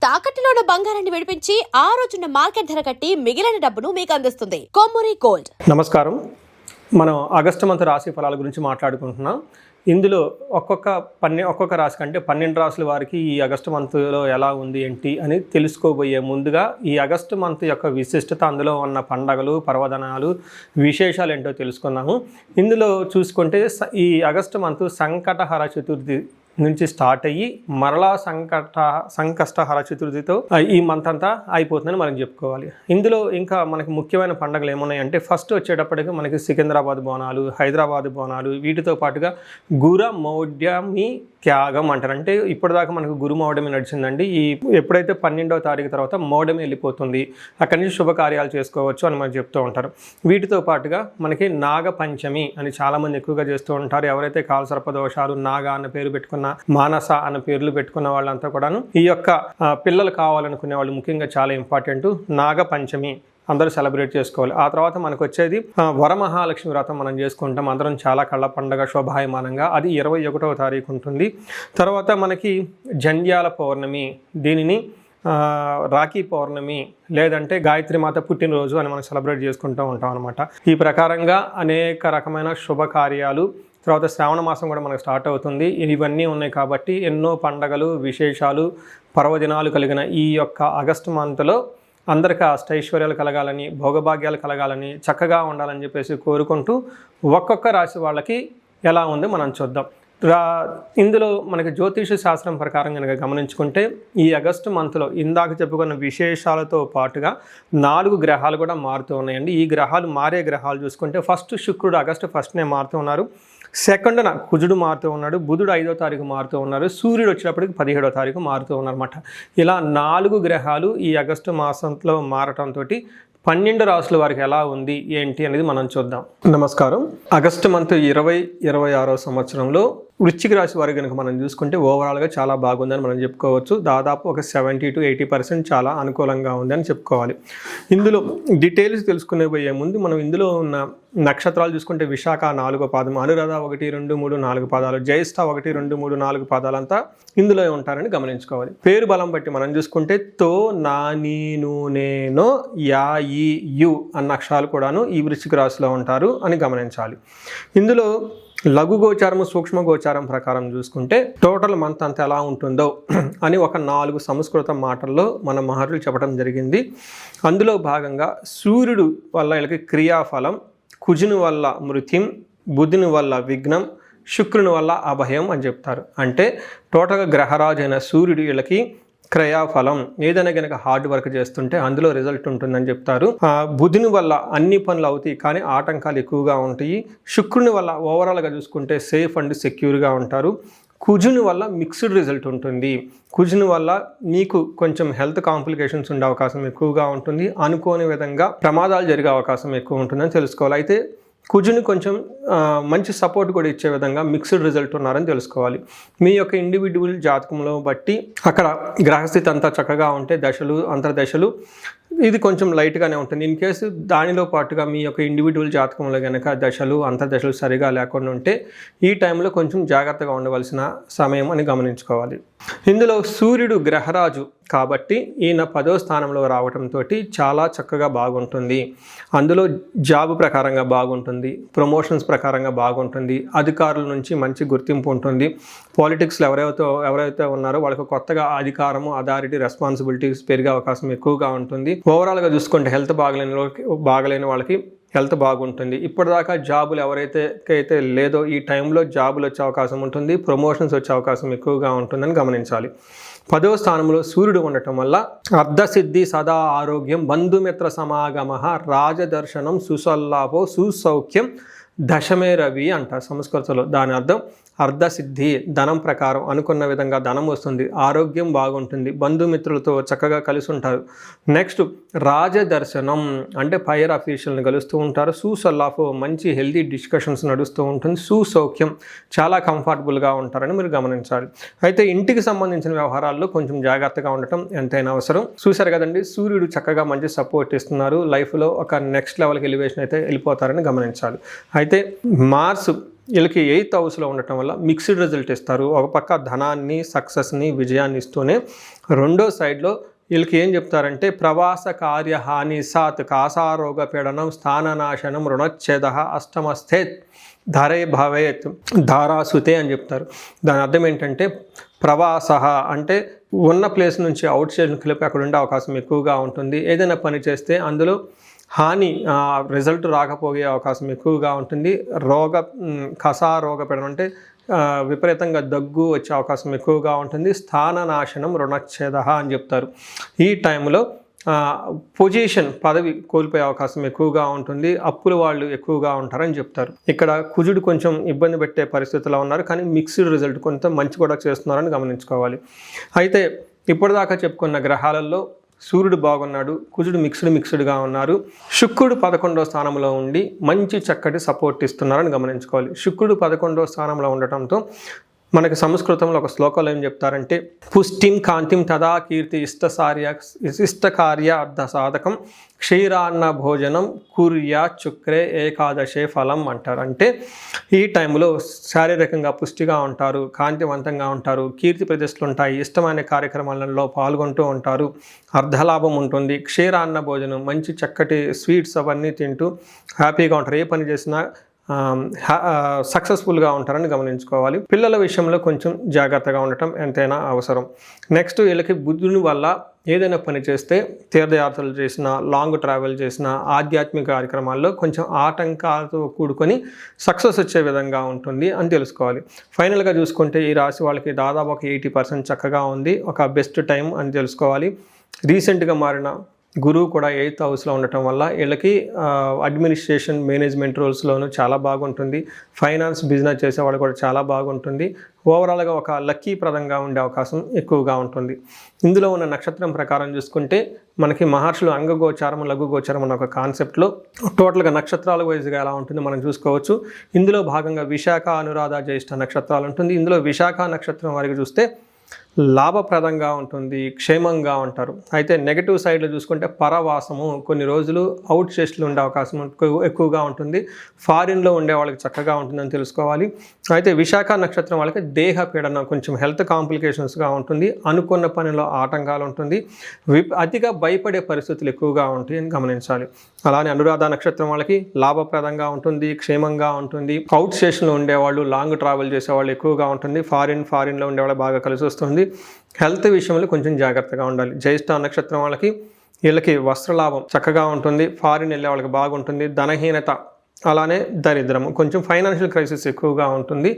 తాకట్టులో ఉన్న బంగారాన్ని విడిపించి ఆ రోజున్న మార్కెట్ ధర కట్టి మిగిలిన డబ్బును మీకు అందిస్తుంది కొమ్మూరి గోల్డ్. నమస్కారం. మనం ఆగస్టు మంత్ రాశి ఫలాల గురించి మాట్లాడుకుంటున్నాం. ఇందులో ఒక్కొక్క రాశి కంటే 12 రాశుల వారికి ఈ ఆగస్టు మంత్లో ఎలా ఉంది ఏంటి అని తెలుసుకోబోయే ముందుగా ఈ ఆగస్టు మంత్ యొక్క విశిష్టత, అందులో ఉన్న పండగలు, పర్వదినాలు, విశేషాలు ఏంటో తెలుసుకున్నాము. ఇందులో చూసుకుంటే ఈ ఆగస్టు మంత్ సంకటహర చతుర్థి నుంచి స్టార్ట్ అయ్యి మరలా సంకష్టహర చతుర్థితో ఈ మంత్ అంతా అయిపోతుందని మనం చెప్పుకోవాలి. ఇందులో ఇంకా మనకి ముఖ్యమైన పండుగలు ఏమున్నాయంటే, ఫస్ట్ వచ్చేటప్పటికి మనకి సికింద్రాబాద్ బోనాలు, హైదరాబాద్ బోనాలు, వీటితో పాటుగా గురుమౌఢ్యమి త్యాగం అంటారు. అంటే ఇప్పటిదాకా మనకు గురుమౌఢమి నడిచిందండి. ఈ ఎప్పుడైతే 12వ తారీఖు తర్వాత మౌఢమి వెళ్ళిపోతుంది, అక్కడి నుంచి శుభకార్యాలు చేసుకోవచ్చు అని మనకు చెప్తూ ఉంటారు. వీటితో పాటుగా మనకి నాగపంచమి అని చాలామంది ఎక్కువగా చేస్తూ ఉంటారు. ఎవరైతే కాలసర్పదోషాలు, నాగ అన్న పేరు పెట్టుకున్న, మానస అన్న పేర్లు పెట్టుకున్న వాళ్ళంతా కూడాను ఈ యొక్క పిల్లలు కావాలనుకునే వాళ్ళు ముఖ్యంగా చాలా ఇంపార్టెంట్. నాగపంచమి అందరూ సెలబ్రేట్ చేసుకోవాలి. ఆ తర్వాత మనకు వచ్చేది వరమహాలక్ష్మి వ్రతం మనం చేసుకుంటాం. అందరం చాలా కళ్ళ పండగ శోభాయమానంగా. అది 21వ తారీఖు ఉంటుంది. తర్వాత మనకి జంధ్యాల పౌర్ణమి, దీనిని రాఖీ పౌర్ణమి లేదంటే గాయత్రి మాత పుట్టినరోజు అని మనం సెలబ్రేట్ చేసుకుంటూ ఉంటాం అనమాట. ఈ ప్రకారంగా అనేక రకమైన శుభకార్యాలు, తర్వాత శ్రావణ మాసం కూడా మనకు స్టార్ట్ అవుతుంది. ఇవన్నీ ఉన్నాయి కాబట్టి ఎన్నో పండగలు, విశేషాలు, పర్వదినాలు కలిగిన ఈ యొక్క ఆగస్టు మంత్లో అందరికీ అష్టైశ్వర్యాలు కలగాలని, భోగభాగ్యాలు కలగాలని, చక్కగా ఉండాలని చెప్పేసి కోరుకుంటూ ఒక్కొక్క రాశి వాళ్ళకి ఎలా ఉందో మనం చూద్దాం. ఇందులో మనకి జ్యోతిష శాస్త్రం ప్రకారం కనుక గమనించుకుంటే ఈ ఆగస్టు మంత్లో ఇందాక చెప్పుకున్న విశేషాలతో పాటుగా 4 గ్రహాలు కూడా మారుతూ ఉన్నాయండి. ఈ గ్రహాలు మారే గ్రహాలు చూసుకుంటే ఫస్ట్ శుక్రుడు ఆగస్టు 1నే మారుతూ ఉన్నారు. సెకండ్న కుజుడు మారుతూ ఉన్నాడు. బుధుడు 5వ తారీఖు మారుతూ ఉన్నారు. సూర్యుడు వచ్చేటప్పటికి 17వ తారీఖు మారుతూ ఉన్నారన్నమాట. ఇలా 4 గ్రహాలు ఈ ఆగస్టు మాసంలో మారటంతో 12 రాశుల వారికి ఎలా ఉంది ఏంటి అనేది మనం చూద్దాం. నమస్కారం. ఆగస్టు మంత్ 2026వ సంవత్సరంలో వృశ్చిక రాశి వారికి కనుక మనం చూసుకుంటే ఓవరాల్గా చాలా బాగుందని మనం చెప్పుకోవచ్చు. దాదాపు ఒక 70 to 80% చాలా అనుకూలంగా ఉందని చెప్పుకోవాలి. ఇందులో డీటెయిల్స్ తెలుసుకునే పోయే ముందు మనం ఇందులో ఉన్న నక్షత్రాలు చూసుకుంటే విశాఖ 4వ పాదం, అనురాధ 1, 2, 3, 4 పాదాలు, జ్యేష్ఠ 1, 2, 3, 4 పాదాలంతా ఇందులో ఉంటారని గమనించుకోవాలి. పేరు బలం బట్టి మనం చూసుకుంటే తో, నా, నీ, ను, నేనో, యా, ఈ, యు అన్న అక్షరాలు కూడాను ఈ వృశ్చిక రాశిలో ఉంటారు అని గమనించాలి. ఇందులో లఘు గోచారం, సూక్ష్మ గోచారం ప్రకారం చూసుకుంటే టోటల్ మంత్ అంతా ఎలా ఉంటుందో అని ఒక 4 సంస్కృత మాటల్లో మన మహర్షులు చెప్పడం జరిగింది. అందులో భాగంగా సూర్యుడు వల్ల వీళ్ళకి క్రియాఫలం, కుజుని వల్ల మృత్యుం, బుధుని వల్ల విఘ్నం, శుక్రుని వల్ల అభయం అని చెప్తారు. అంటే టోటల్గా గ్రహరాజు అయిన సూర్యుడు వీళ్ళకి క్రయాఫలం, ఏదైనా కనుక హార్డ్ వర్క్ చేస్తుంటే అందులో రిజల్ట్ ఉంటుందని చెప్తారు. బుధుని వల్ల అన్ని పనులు అవుతాయి కానీ ఆటంకాలు ఎక్కువగా ఉంటాయి. శుక్రుని వల్ల ఓవరాల్గా చూసుకుంటే సేఫ్ అండ్ సెక్యూర్గా ఉంటారు. కుజుని వల్ల మిక్స్డ్ రిజల్ట్ ఉంటుంది. కుజుని వల్ల మీకు కొంచెం హెల్త్ కాంప్లికేషన్స్ ఉండే అవకాశం ఎక్కువగా ఉంటుంది. అనుకోని విధంగా ప్రమాదాలు జరిగే అవకాశం ఎక్కువ ఉంటుందని తెలుసుకోవాలి. అయితే కుజుని కొంచెం మంచి సపోర్ట్ కూడా ఇచ్చే విధంగా మిక్స్డ్ రిజల్ట్ ఉన్నారని తెలుసుకోవాలి. మీ యొక్క ఇండివిజువల్ జాతకంలో బట్టి అక్కడ గ్రహస్థితి అంతా చక్కగా ఉంటే దశలు, అంతర్దశలు ఇది కొంచెం లైట్గానే ఉంటుంది. ఇన్ కేసు దానిలో పాటుగా మీ యొక్క ఇండివిజువల్ జాతకంలో కనుక దశలు, అంతర్దశలు సరిగా లేకుండా ఉంటే ఈ టైంలో కొంచెం జాగ్రత్తగా ఉండవలసిన సమయం అని గమనించుకోవాలి. ఇందులో సూర్యుడు గ్రహరాజు కాబట్టి ఈయన 10వ స్థానంలో రావడంతో చాలా చక్కగా బాగుంటుంది. అందులో జాబ్ ప్రకారంగా బాగుంటుంది, ప్రమోషన్స్ ప్రకారంగా బాగుంటుంది, అధికారుల నుంచి మంచి గుర్తింపు ఉంటుంది. పాలిటిక్స్లో ఎవరైతే ఉన్నారో వాళ్ళకి కొత్తగా అధికారము, అథారిటీ, రెస్పాన్సిబిలిటీస్ పెరిగే అవకాశం ఎక్కువగా ఉంటుంది. ఓవరాల్గా చూసుకుంటే హెల్త్ బాగలేని వాళ్ళకి హెల్త్ బాగుంటుంది. ఇప్పటిదాకా జాబులు ఎవరైతే లేదో ఈ టైంలో జాబులు వచ్చే అవకాశం ఉంటుంది, ప్రమోషన్స్ వచ్చే అవకాశం ఎక్కువగా ఉంటుందని గమనించాలి. 10వ స్థానంలో సూర్యుడు ఉండటం వల్ల అర్ధసిద్ధి, సదా ఆరోగ్యం, బంధుమిత్ర సమాగమ, రాజదర్శనం, సుసల్లాభో, సుసౌఖ్యం, దశమే రవి అంట సంస్కృతంలో. దాని అర్థం అర్ధసిద్ధి, ధనం ప్రకారం అనుకున్న విధంగా ధనం వస్తుంది, ఆరోగ్యం బాగుంటుంది, బంధుమిత్రులతో చక్కగా కలిసి ఉంటారు. నెక్స్ట్ రాజదర్శనం అంటే ఫైర్ అఫీషియల్ని కలుస్తూ ఉంటారు. సుసల్లాఫ్ మంచి హెల్తీ డిస్కషన్స్ నడుస్తూ ఉంటుంది. సుసౌఖ్యం చాలా కంఫర్టబుల్గా ఉంటారని మీరు గమనించాలి. అయితే ఇంటికి సంబంధించిన వ్యవహారాల్లో కొంచెం జాగ్రత్తగా ఉండటం ఎంతైనా అవసరం. చూశారు కదండి, సూర్యుడు చక్కగా మంచి సపోర్ట్ ఇస్తున్నారు. లైఫ్లో ఒక నెక్స్ట్ లెవెల్కి ఎలివేషన్ అయితే వెళ్ళిపోతారని గమనించాలి. అయితే మార్స్ వీళ్ళకి 8th హౌస్లో ఉండటం వల్ల మిక్స్డ్ రిజల్ట్ ఇస్తారు. ఒక పక్క ధనాన్ని, సక్సెస్ని, విజయాన్ని ఇస్తూనే రెండో సైడ్లో వీళ్ళకి ఏం చెప్తారంటే ప్రవాస కార్య హాని సాత్ కాసారోగ పీడనం స్థాననాశనం రుణచ్ఛేద అష్టమస్థేత్ ధరే భవేత్ ధారాసుతే అని చెప్తారు. దాని అర్థం ఏంటంటే ప్రవాస అంటే ఉన్న ప్లేస్ నుంచి అవుట్ స్టేషన్కి వెళ్ళి అక్కడ ఉండే అవకాశం ఎక్కువగా ఉంటుంది. ఏదైనా పని చేస్తే అందులో హాని రిజల్ట్ రాకపోయే అవకాశం ఎక్కువగా ఉంటుంది. కసారోగ పీడనం అంటే విపరీతంగా దగ్గు వచ్చే అవకాశం ఎక్కువగా ఉంటుంది. స్థాననాశనం రుణచ్ఛేద అని చెప్తారు. ఈ టైంలో పొజిషన్ పదవి కోల్పోయే అవకాశం ఎక్కువగా ఉంటుంది. అప్పుల వాళ్ళు ఎక్కువగా ఉంటారని చెప్తారు. ఇక్కడ కుజుడు కొంచెం ఇబ్బంది పెట్టే పరిస్థితిలో ఉన్నారు, కానీ మిక్స్డ్ రిజల్ట్ కొంత మంచి కూడా చేస్తున్నారని గమనించుకోవాలి. అయితే ఇప్పటిదాకా చెప్పుకున్న గ్రహాలలో సూర్యుడు బాగున్నాడు, కుజుడు మిక్స్డ్గా ఉన్నారు. శుక్రుడు 11వ స్థానంలో ఉండి మంచి చక్కటి సపోర్ట్ ఇస్తున్నారని గమనించుకోవాలి. శుక్రుడు 11వ స్థానంలో ఉండటంతో మనకి సంస్కృతంలో ఒక శ్లోకంలో ఏం చెప్తారంటే పుష్టిం కాంతిం తదా కీర్తి ఇష్టకార్య అర్ధ సాధకం క్షీరాన్న భోజనం కుర్యా చుక్రే ఏకాదశే ఫలం అంటారు. అంటే ఈ టైంలో శారీరకంగా పుష్టిగా ఉంటారు, కాంతివంతంగా ఉంటారు, కీర్తి ప్రతిష్టలు ఉంటాయి, ఇష్టమైన కార్యక్రమాలలో పాల్గొంటూ ఉంటారు, అర్ధలాభం ఉంటుంది, క్షీరాన్న భోజనం మంచి చక్కటి స్వీట్స్ అవన్నీ తింటూ హ్యాపీగా ఉంటారు. ఏ పని చేసినా సక్సెస్ఫుల్గా ఉంటారని గమనించుకోవాలి. పిల్లల విషయంలో కొంచెం జాగ్రత్తగా ఉండటం ఎంతైనా అవసరం. నెక్స్ట్ వీళ్ళకి బుద్ధుని వల్ల ఏదైనా పని చేస్తే తీర్థయాత్రలు చేసినా, లాంగ్ ట్రావెల్ చేసినా, ఆధ్యాత్మిక కార్యక్రమాల్లో కొంచెం ఆటంకాలతో కూడుకొని సక్సెస్ వచ్చే విధంగా ఉంటుంది అని తెలుసుకోవాలి. ఫైనల్గా చూసుకుంటే ఈ రాశి వాళ్ళకి దాదాపు ఒక 80% చక్కగా ఉంది, ఒక బెస్ట్ టైం అని తెలుసుకోవాలి. రీసెంట్గా మారిన గురువు కూడా 8th హౌస్లో ఉండటం వల్ల వీళ్ళకి అడ్మినిస్ట్రేషన్, మేనేజ్మెంట్ రోల్స్లోనూ చాలా బాగుంటుంది. ఫైనాన్స్, బిజినెస్ చేసేవాళ్ళు కూడా చాలా బాగుంటుంది. ఓవరాల్గా ఒక లక్కీప్రదంగా ఉండే అవకాశం ఎక్కువగా ఉంటుంది. ఇందులో ఉన్న నక్షత్రం ప్రకారం చూసుకుంటే మనకి మహర్షులు అంగగోచారం, లఘుగోచారం అన్న ఒక కాన్సెప్ట్లో టోటల్గా నక్షత్రాల వైజ్గా ఎలా ఉంటుందో మనం చూసుకోవచ్చు. ఇందులో భాగంగా విశాఖ, అనురాధ, జ్యేష్ఠ నక్షత్రాలు ఉంటుంది. ఇందులో విశాఖ నక్షత్రం వారికి చూస్తే లాభప్రదంగా ఉంటుంది, క్షేమంగా ఉంటారు. అయితే నెగటివ్ సైడ్లో చూసుకుంటే పరవాసము, కొన్ని రోజులు అవుట్ స్టేషన్లో ఉండే అవకాశం ఎక్కువగా ఉంటుంది. ఫారిన్లో ఉండే వాళ్ళకి చక్కగా ఉంటుందని తెలుసుకోవాలి. అయితే విశాఖ నక్షత్రం వాళ్ళకి దేహ పీడనం, కొంచెం హెల్త్ కాంప్లికేషన్స్గా ఉంటుంది, అనుకున్న పనిలో ఆటంకాలు ఉంటుంది, అతిగా భయపడే పరిస్థితులు ఎక్కువగా ఉంటాయి అని గమనించాలి. అలానే అనురాధ నక్షత్రం వాళ్ళకి లాభప్రదంగా ఉంటుంది, క్షేమంగా ఉంటుంది. అవుట్ స్టేషన్లో ఉండేవాళ్ళు, లాంగ్ ట్రావెల్ చేసేవాళ్ళు ఎక్కువగా ఉంటుంది. ఫారిన్లో ఉండేవాళ్ళు బాగా కలిసి వస్తుంది. హెల్త్ విషయంలో కొంచెం జాగ్రత్తగా ఉండాలి. జ్యేష్ఠ నక్షత్రం వాళ్ళకి వీళ్ళకి వస్త్రలాభం చక్కగా ఉంటుంది, ఫారిన్ వెళ్ళే వాళ్ళకి బాగుంటుంది. ధనహీనత, అలానే దరిద్రము, కొంచెం ఫైనాన్షియల్ క్రైసిస్ ఎక్కువగా ఉంటుంది.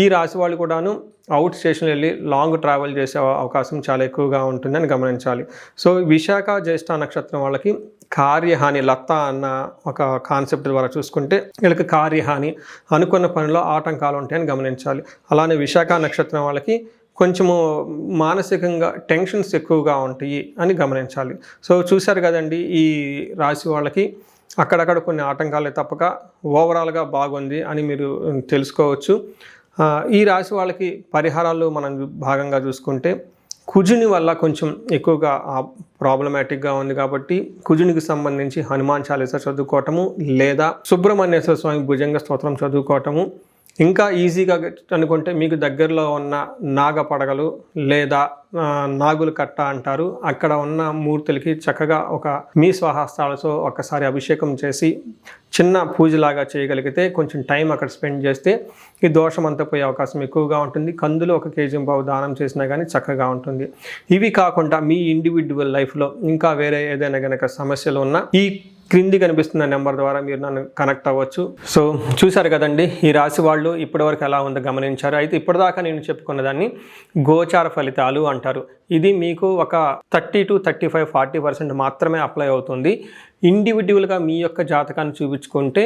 ఈ రాశి వాళ్ళు కూడాను అవుట్ స్టేషన్ వెళ్ళి లాంగ్ ట్రావెల్ చేసే అవకాశం చాలా ఎక్కువగా ఉంటుందని గమనించాలి. సో విశాఖ, జ్యేష్ఠ నక్షత్రం వాళ్ళకి కార్యహాని, లత్త అన్న ఒక కాన్సెప్ట్ ద్వారా చూసుకుంటే వీళ్ళకి కార్యహాని, అనుకున్న పనిలో ఆటంకాలు ఉంటాయని గమనించాలి. అలానే విశాఖ నక్షత్రం వాళ్ళకి కొంచెము మానసికంగా టెన్షన్స్ ఎక్కువగా ఉంటాయి అని గమనించాలి. సో చూశారు కదండి, ఈ రాశి వాళ్ళకి అక్కడక్కడ కొన్ని ఆటంకాలే తప్పక ఓవరాల్గా బాగుంది అని మీరు తెలుసుకోవచ్చు. ఈ రాశి వాళ్ళకి పరిహారాలు మనం భాగంగా చూసుకుంటే కుజుని వల్ల కొంచెం ఎక్కువగా ప్రాబ్లమాటిక్గా ఉంది కాబట్టి కుజునికి సంబంధించి హనుమాన్ చాలీసా చదువుకోవటము, లేదా సుబ్రహ్మణ్యేశ్వర స్వామి భుజంగ స్తోత్రం చదువుకోవటము, ఇంకా ఈజీగా అనుకుంటే మీకు దగ్గరలో ఉన్న నాగపడగలు లేదా నాగుల కట్ట అంటారు, అక్కడ ఉన్న మూర్తులకి చక్కగా ఒక మీ స్వహస్తాలతో ఒక్కసారి అభిషేకం చేసి చిన్న పూజలాగా చేయగలిగితే, కొంచెం టైం అక్కడ స్పెండ్ చేస్తే ఈ దోషం అంతా పోయే అవకాశం ఎక్కువగా ఉంటుంది. కందులు 1 కేజీ పావు దానం చేసినా కానీ చక్కగా ఉంటుంది. ఇవి కాకుండా మీ ఇండివిజువల్ లైఫ్లో ఇంకా వేరే ఏదైనా కనుక సమస్యలు ఉన్నా ఈ క్రింది కనిపిస్తున్న నెంబర్ ద్వారా మీరు నన్ను కనెక్ట్ అవ్వచ్చు. సో చూశారు కదండి, ఈ రాశి వాళ్ళు ఇప్పటివరకు ఎలా ఉందో గమనించారు. అయితే ఇప్పటిదాకా నేను చెప్పుకున్న దాన్ని గోచార ఫలితాలు అంటారు. ఇది మీకు ఒక 30 to 35, 40% మాత్రమే అప్లై అవుతుంది. ఇండివిజువల్గా మీ యొక్క జాతకాన్ని చూపించుకుంటే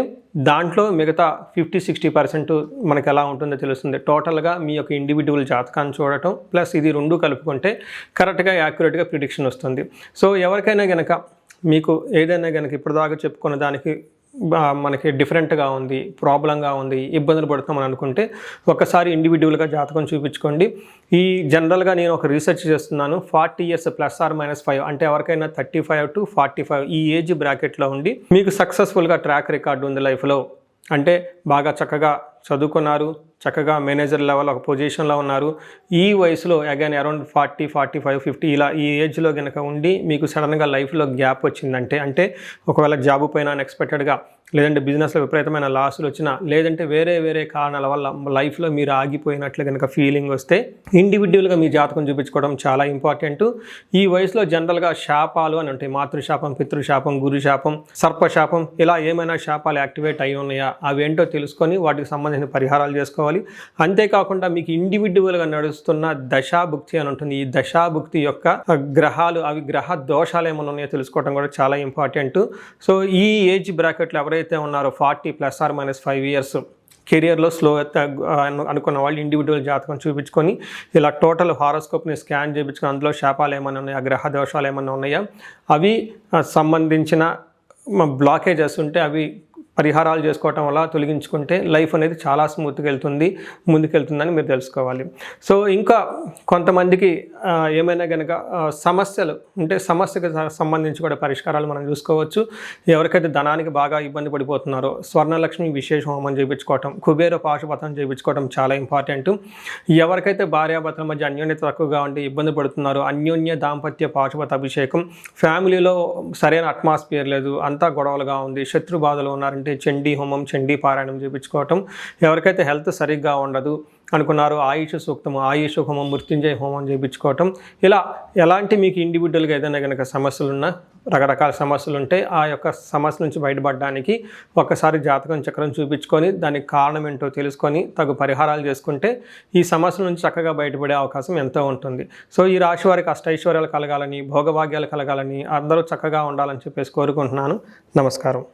దాంట్లో మిగతా 50-60% మనకు ఎలా ఉంటుందో తెలుస్తుంది. టోటల్గా మీ యొక్క ఇండివిజువల్ జాతకాన్ని చూడటం ప్లస్ ఇది 2 కలుపుకుంటే కరెక్ట్గా యాక్యురేట్గా ప్రిడిక్షన్ వస్తుంది. సో ఎవరికైనా కనుక మీకు ఏదైనా కనుక ఇప్పటిదాకా చెప్పుకున్న దానికి మనకి డిఫరెంట్గా ఉంది, ప్రాబ్లంగా ఉంది, ఇబ్బందులు పడుతున్నామని అనుకుంటే ఒక్కసారి ఇండివిజువల్గా జాతకం చూపించుకోండి. ఈ జనరల్గా నేను ఒక రీసెర్చ్ చేస్తున్నాను, 40 years +or-5 అంటే ఎవరికైనా 35 to 45 ఈ ఏజ్ బ్రాకెట్లో ఉండి మీకు సక్సెస్ఫుల్గా ట్రాక్ రికార్డు ఉంది లైఫ్లో, అంటే బాగా చక్కగా చదువుకున్నారు, చక్కగా మేనేజర్ లెవెల్ ఒక పొజిషన్లో ఉన్నారు. ఈ వయసులో అగైన్ అరౌండ్ 40, 45, 50 ఇలా ఈ ఏజ్లో కనుక ఉండి మీకు సడన్గా లైఫ్లో గ్యాప్ వచ్చిందంటే, అంటే ఒకవేళ జాబు పైన అన్ఎక్స్పెక్టెడ్గా, లేదంటే బిజినెస్లో విపరీతమైన లాసులు వచ్చినా, లేదంటే వేరే వేరే కారణాల వల్ల లైఫ్లో మీరు ఆగిపోయినట్లు కనుక ఫీలింగ్ వస్తే ఇండివిజువల్గా మీ జాతకం చూపించుకోవడం చాలా ఇంపార్టెంట్. ఈ వయసులో జనరల్గా శాపాలు అని ఉంటాయి. మాతృశాపం, పితృశాపం, గురుశాపం, సర్పశాపం, ఇలా ఏమైనా శాపాలు యాక్టివేట్ అయి ఉన్నాయా అవేంటో తెలుసుకొని వాటికి సంబంధించిన పరిహారాలు చేసుకోవాలి. అంతేకాకుండా మీకు ఇండివిజువల్గా నడుస్తున్న దశాభుక్తి అని ఉంటుంది. ఈ దశాభుక్తి యొక్క గ్రహాలు, అవి గ్రహ దోషాలు ఏమైనా ఉన్నాయో తెలుసుకోవడం కూడా చాలా ఇంపార్టెంట్. సో ఈ ఏజ్ బ్రాకెట్లో ఎవరైతే ఉన్నారో 40 ± 5 ఇయర్స్ కెరియర్లో స్లో అనుకున్న వాళ్ళు ఇండివిజువల్ జాతకం చూపించుకొని ఇలా టోటల్ హారోస్కోప్ని స్కాన్ చేయించుకొని అందులో శాపాలు ఏమైనా ఉన్నాయా, గ్రహ దోషాలు ఏమైనా ఉన్నాయా, అవి సంబంధించిన బ్లాకేజెస్ ఉంటే అవి పరిహారాలు చేసుకోవటం వల్ల తొలగించుకుంటే లైఫ్ అనేది చాలా స్మూత్గా ముందుకెళ్తుందని మీరు తెలుసుకోవాలి. సో ఇంకా కొంతమందికి ఏమైనా కనుక సమస్యలు ఉంటే సమస్యకు సంబంధించి కూడా పరిష్కారాలు మనం చూసుకోవచ్చు. ఎవరికైతే ధనానికి బాగా ఇబ్బంది పడిపోతున్నారో స్వర్ణలక్ష్మి విశేష హోమం చేయించుకోవటం, కుబేర పాశుపతం చేయించుకోవటం చాలా ఇంపార్టెంట్. ఎవరికైతే భార్యాభర్తల మధ్య అన్యోన్యత తక్కువగా ఉండి ఇబ్బంది పడుతున్నారో అన్యోన్య దాంపత్య పాశుపత అభిషేకం, ఫ్యామిలీలో సరైన అట్మాస్ఫియర్ లేదు, అంతా గొడవలుగా ఉంది, శత్రు బాధలు ఉన్నారంటే చండీ హోమం, చండీ పారాయణం చేయించుకోవటం, ఎవరికైతే హెల్త్ సరిగ్గా ఉండదు అనుకున్నారో ఆయుష్ సూక్తము, ఆయుష్ హోమం, మృత్యుంజయ హోమం చేయించుకోవటం, ఇలా ఎలాంటి మీకు ఇండివిజువల్గా ఏదైనా కనుక సమస్యలున్నా, రకరకాల సమస్యలు ఉంటే ఆ యొక్క సమస్య నుంచి బయటపడడానికి ఒక్కసారి జాతకం చక్రం చూపించుకొని దానికి కారణం ఏంటో తెలుసుకొని తగు పరిహారాలు చేసుకుంటే ఈ సమస్యల నుంచి చక్కగా బయటపడే అవకాశం ఎంతో ఉంటుంది. సో ఈ రాశి వారికి అష్టైశ్వర్యాలు కలగాలని, భోగభాగ్యాలు కలగాలని, అందరూ చక్కగా ఉండాలని చెప్పేసి కోరుకుంటున్నాను. నమస్కారం.